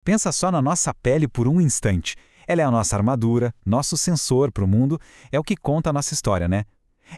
Pensa só na nossa pele por um instante. Ela é a nossa armadura, nosso sensor para o mundo, é o que conta a nossa história, né?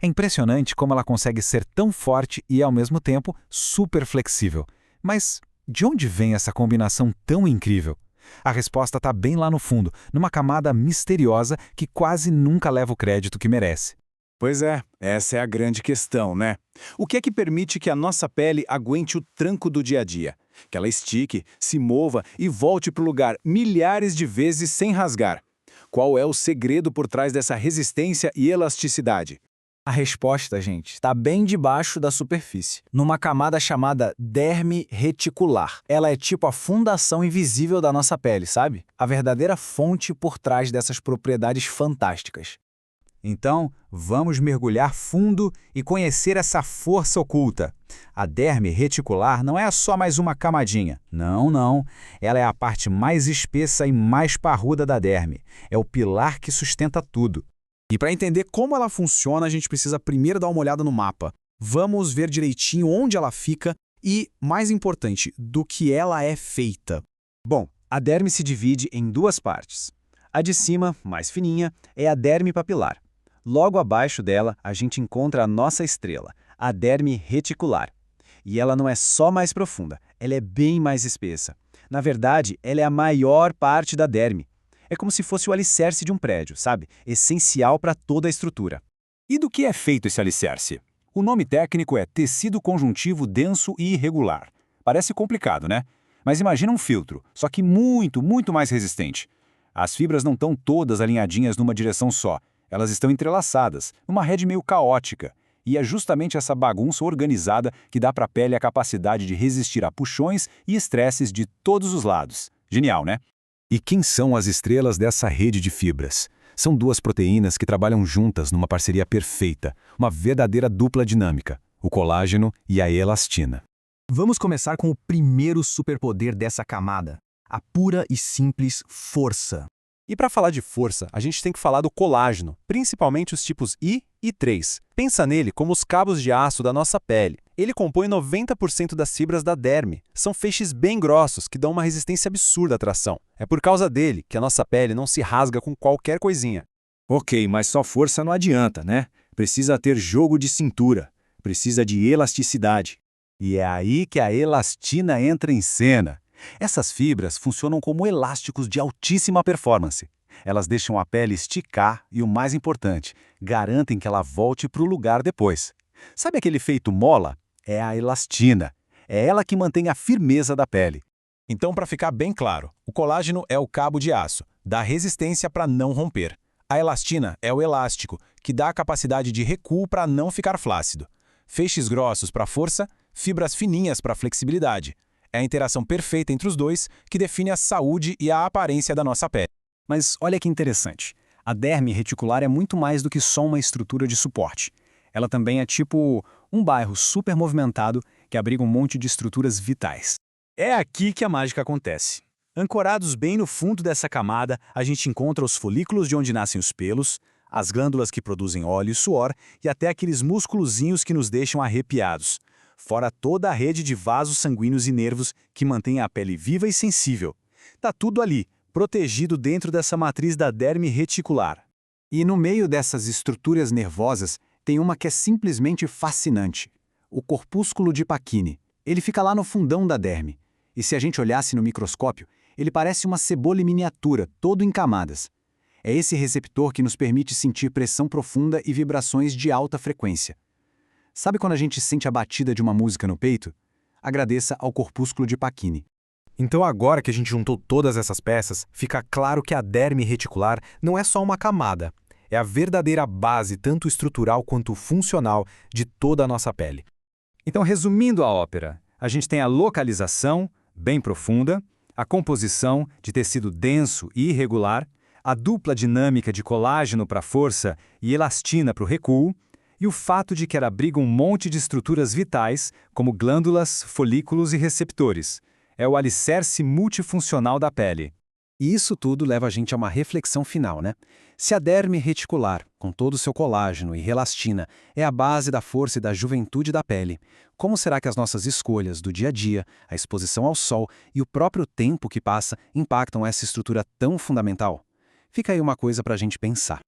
É impressionante como ela consegue ser tão forte e, ao mesmo tempo, super flexível. Mas de onde vem essa combinação tão incrível? A resposta está bem lá no fundo, numa camada misteriosa que quase nunca leva o crédito que merece. Pois é, essa é a grande questão, né? O que é que permite que a nossa pele aguente o tranco do dia a dia? Que ela estique, se mova e volte para o lugar milhares de vezes sem rasgar? Qual é o segredo por trás dessa resistência e elasticidade? A resposta, gente, está bem debaixo da superfície, numa camada chamada derme reticular. Ela é tipo a fundação invisível da nossa pele, sabe? A verdadeira fonte por trás dessas propriedades fantásticas. Então, vamos mergulhar fundo e conhecer essa força oculta. A derme reticular não é só mais uma camadinha. Não, não. Ela é a parte mais espessa e mais parruda da derme. É o pilar que sustenta tudo. E para entender como ela funciona, a gente precisa primeiro dar uma olhada no mapa. Vamos ver direitinho onde ela fica e, mais importante, do que ela é feita. Bom, a derme se divide em duas partes. A de cima, mais fininha, é a derme papilar. Logo abaixo dela, a gente encontra a nossa estrela, a derme reticular. E ela não é só mais profunda, ela é bem mais espessa. Na verdade, ela é a maior parte da derme. É como se fosse o alicerce de um prédio, sabe? Essencial para toda a estrutura. E do que é feito esse alicerce? O nome técnico é tecido conjuntivo denso e irregular. Parece complicado, né? Mas imagina um filtro, só que muito, muito mais resistente. As fibras não estão todas alinhadinhas numa direção só. Elas estão entrelaçadas, numa rede meio caótica. E é justamente essa bagunça organizada que dá para a pele a capacidade de resistir a puxões e estresses de todos os lados. Genial, né? E quem são as estrelas dessa rede de fibras? São duas proteínas que trabalham juntas numa parceria perfeita, uma verdadeira dupla dinâmica, o colágeno e a elastina. Vamos começar com o primeiro superpoder dessa camada, a pura e simples força. E para falar de força, a gente tem que falar do colágeno, principalmente os tipos I e 3. Pensa nele como os cabos de aço da nossa pele. Ele compõe 90% das fibras da derme. São feixes bem grossos que dão uma resistência absurda à tração. É por causa dele que a nossa pele não se rasga com qualquer coisinha. Ok, mas só força não adianta, né? Precisa ter jogo de cintura. Precisa de elasticidade. E é aí que a elastina entra em cena. Essas fibras funcionam como elásticos de altíssima performance. Elas deixam a pele esticar e, o mais importante, garantem que ela volte para o lugar depois. Sabe aquele efeito mola? É a elastina. É ela que mantém a firmeza da pele. Então, para ficar bem claro, o colágeno é o cabo de aço, dá resistência para não romper. A elastina é o elástico, que dá a capacidade de recuo para não ficar flácido. Feixes grossos para força, fibras fininhas para flexibilidade. É a interação perfeita entre os dois que define a saúde e a aparência da nossa pele. Mas olha que interessante, a derme reticular é muito mais do que só uma estrutura de suporte. Ela também é tipo um bairro super movimentado que abriga um monte de estruturas vitais. É aqui que a mágica acontece. Ancorados bem no fundo dessa camada, a gente encontra os folículos de onde nascem os pelos, as glândulas que produzem óleo e suor e até aqueles musculozinhos que nos deixam arrepiados. Fora toda a rede de vasos sanguíneos e nervos que mantém a pele viva e sensível. Tá tudo ali, protegido dentro dessa matriz da derme reticular. E no meio dessas estruturas nervosas, tem uma que é simplesmente fascinante, o corpúsculo de Pacini. Ele fica lá no fundão da derme. E se a gente olhasse no microscópio, ele parece uma cebola em miniatura, todo em camadas. É esse receptor que nos permite sentir pressão profunda e vibrações de alta frequência. Sabe quando a gente sente a batida de uma música no peito? Agradeça ao corpúsculo de Pacini. Então agora que a gente juntou todas essas peças, fica claro que a derme reticular não é só uma camada. É a verdadeira base, tanto estrutural quanto funcional, de toda a nossa pele. Então, resumindo a ópera, a gente tem a localização, bem profunda, a composição de tecido denso e irregular, a dupla dinâmica de colágeno para força e elastina para o recuo, e o fato de que ela abriga um monte de estruturas vitais, como glândulas, folículos e receptores. É o alicerce multifuncional da pele. E isso tudo leva a gente a uma reflexão final, né? Se a derme reticular, com todo o seu colágeno e elastina, é a base da força e da juventude da pele, como será que as nossas escolhas do dia a dia, a exposição ao sol e o próprio tempo que passa impactam essa estrutura tão fundamental? Fica aí uma coisa para a gente pensar.